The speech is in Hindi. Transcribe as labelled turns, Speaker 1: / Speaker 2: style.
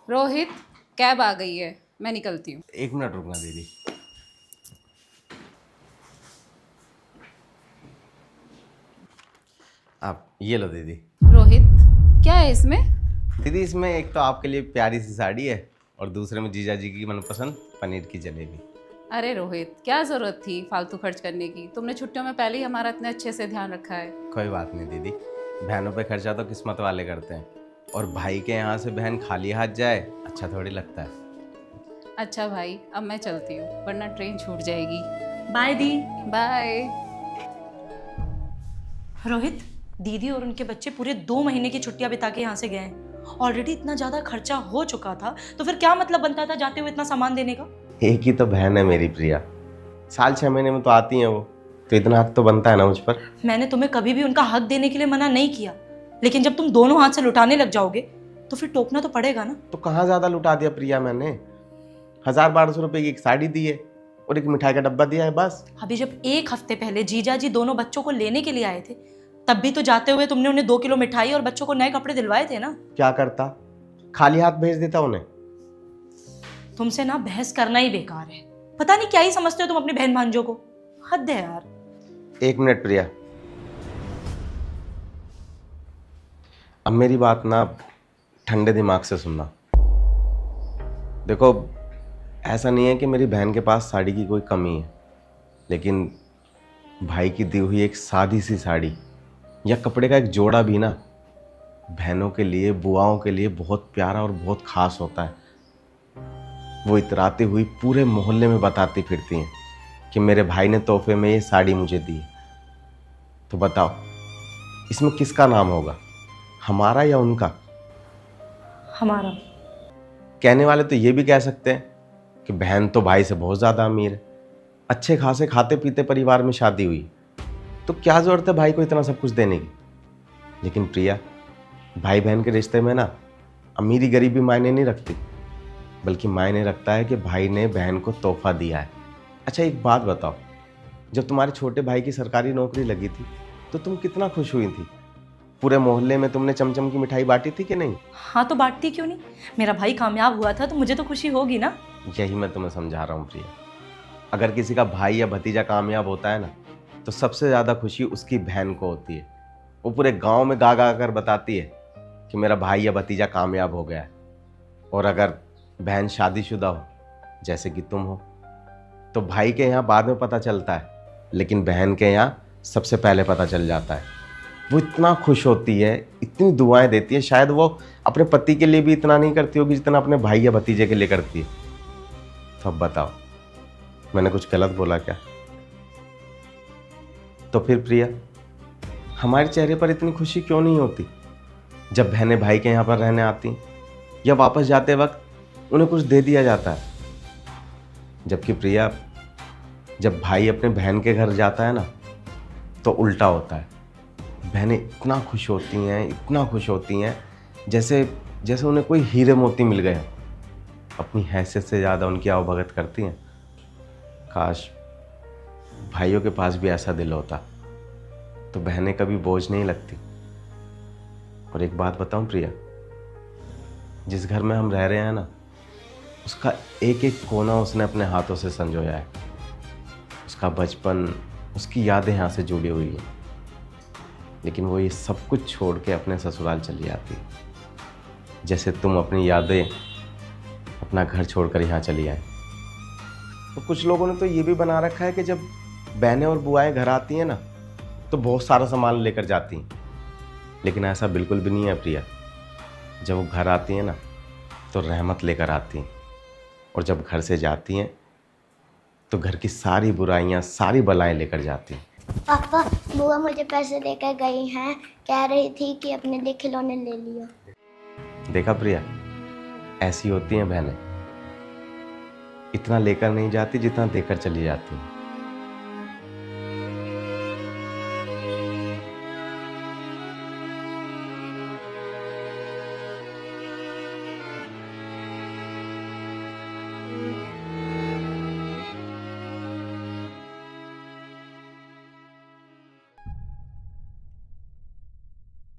Speaker 1: रोहित, कैब आ गई है, मैं निकलती हूँ।
Speaker 2: 1 मिनट रुकना दीदी। आप ये लो दीदी।
Speaker 1: रोहित, क्या है इसमें?
Speaker 2: दीदी इसमें एक तो आपके लिए प्यारी सी साड़ी है और दूसरे में जीजा जी की मनपसंद पनीर की जलेबी।
Speaker 1: अरे रोहित, क्या ज़रूरत थी फालतू खर्च करने की? तुमने छुट्टियों में पहले ही हमारा इतने अच्छे से ध्यान रखा है।
Speaker 2: कोई बात नहीं दीदी, बहनों पे खर्चा तो किस्मत वाले करते हैं, और भाई के यहाँ से बहन खाली हाथ जाए अच्छा थोड़ी लगता है।
Speaker 1: अच्छा भाई, अब मैं चलती हूँ वरना ट्रेन छूट जाएगी।
Speaker 3: By the.
Speaker 1: बाय।
Speaker 3: रोहित, दीदी और उनके बच्चे पूरे 2 महीने की छुट्टियां बिता के यहाँ से गए हैं। ऑलरेडी इतना ज्यादा खर्चा हो चुका था, तो फिर क्या मतलब बनता था जाते हुए इतना सामान देने का?
Speaker 2: एक ही तो बहन है मेरी प्रिया, साल 6 महीने में तो आती हैं वो, तो इतना हक तो बनता है ना मुझ पर।
Speaker 3: मैंने तुम्हें कभी भी उनका हक देने के लिए मना नहीं किया, लेकिन जब तुम दोनों हाथ से लुटाने लग जाओगे तो फिर टोकना तो पड़ेगा ना।
Speaker 2: तो कहाँ ज्यादा लुटा दिया प्रिया मैंने? 1000-1200 रुपए की एक साड़ी दी है और एक मिठाई का डब्बा दिया है बस।
Speaker 3: अभी जब 1 हफ्ते पहले जीजा जी दोनों बच्चों को लेने के लिए आए थे, तब भी तो जाते हुए तुमने उन्हें 2 किलो मिठाई और बच्चों को नए कपड़े दिलवाए थे ना।
Speaker 2: क्या करता, खाली हाथ भेज देता उन्हें।
Speaker 3: तुमसे ना बहस करना ही बेकार है। पता नहीं क्या ही समझते हो तुम अपनी बहन भांजों को। हद है यार।
Speaker 2: 1 मिनट प्रिया, अब मेरी बात ना ठंडे दिमाग से सुनना। देखो, ऐसा नहीं है कि मेरी बहन के पास साड़ी की कोई कमी है, लेकिन भाई की दी हुई एक सादी सी साड़ी या कपड़े का एक जोड़ा भी ना बहनों के लिए, बुआओं के लिए बहुत प्यारा और बहुत खास होता है। वो इतराती हुई पूरे मोहल्ले में बताती फिरती हैं कि मेरे भाई ने तोहफे में ये साड़ी मुझे दी। तो बताओ, इसमें किसका नाम होगा, हमारा या उनका?
Speaker 3: हमारा।
Speaker 2: कहने वाले तो ये भी कह सकते हैं कि बहन तो भाई से बहुत ज़्यादा अमीर है, अच्छे खासे खाते पीते परिवार में शादी हुई, तो क्या ज़रूरत है भाई को इतना सब कुछ देने की। लेकिन प्रिया, भाई बहन के रिश्ते में ना अमीरी गरीबी मायने नहीं रखती, बल्कि मायने रखता है कि भाई ने बहन को तोहफा दिया है। अच्छा एक बात बताओ, जब तुम्हारे छोटे भाई की सरकारी नौकरी लगी थी तो तुम कितना खुश हुई थी? पूरे मोहल्ले में तुमने चमचम की मिठाई बांटी थी कि नहीं?
Speaker 3: हाँ तो बांटती क्यों नहीं। मेरा भाई कामयाब हुआ था तो मुझे तो खुशी होगी ना।
Speaker 2: यही मैं तुम्हें समझा रहा हूँ प्रिया, अगर किसी का भाई या भतीजा कामयाब होता है ना, तो सबसे ज़्यादा खुशी उसकी बहन को होती है। वो पूरे गांव में गा गा कर बताती है कि मेरा भाई या भतीजा कामयाब हो गया है। और अगर बहन शादीशुदा हो, जैसे कि तुम हो, तो भाई के यहाँ बाद में पता चलता है, लेकिन बहन के यहाँ सबसे पहले पता चल जाता है। वो इतना खुश होती है, इतनी दुआएं देती है, शायद वो अपने पति के लिए भी इतना नहीं करती होगी जितना अपने भाई या भतीजे के लिए करती है। तो अब बताओ, मैंने कुछ गलत बोला क्या? तो फिर प्रिया, हमारे चेहरे पर इतनी खुशी क्यों नहीं होती जब बहनें भाई के यहाँ पर रहने आती या वापस जाते वक्त उन्हें कुछ दे दिया जाता है? जबकि प्रिया, जब भाई अपने बहन के घर जाता है ना, तो उल्टा होता है। बहनें इतना खुश होती हैं, इतना खुश होती हैं, जैसे जैसे उन्हें कोई हीरे मोती मिल गए। अपनी हैसियत से ज़्यादा उनकी आवभगत करती हैं। काश भाइयों के पास भी ऐसा दिल होता, तो बहनें कभी बोझ नहीं लगती। और एक बात बताऊं प्रिया, जिस घर में हम रह रहे हैं ना, उसका एक एक कोना उसने अपने हाथों से संजोया है। उसका बचपन, उसकी यादें यहाँ से जुड़ी हुई हैं, लेकिन वो ये सब कुछ छोड़ के अपने ससुराल चली जाती है, जैसे तुम अपनी यादें, अपना घर छोड़कर यहाँ चली आए। तो कुछ लोगों ने तो ये भी बना रखा है कि जब बहनें और बुआएं घर आती हैं ना, तो बहुत सारा सामान लेकर जाती हैं, लेकिन ऐसा बिल्कुल भी नहीं है प्रिया। जब वो घर आती हैं ना, तो रहमत लेकर आती हैं, और जब घर से जाती हैं तो घर की सारी बुराइयां, सारी बलाएं लेकर जाती हैं।
Speaker 4: पापा, बुआ मुझे पैसे देकर गई हैं, कह रही थी कि अपने लिए खिलौने ले लियो।
Speaker 2: देखा प्रिया, ऐसी होती हैं बहनें, इतना लेकर नहीं जाती जितना देकर चली जाती हैं।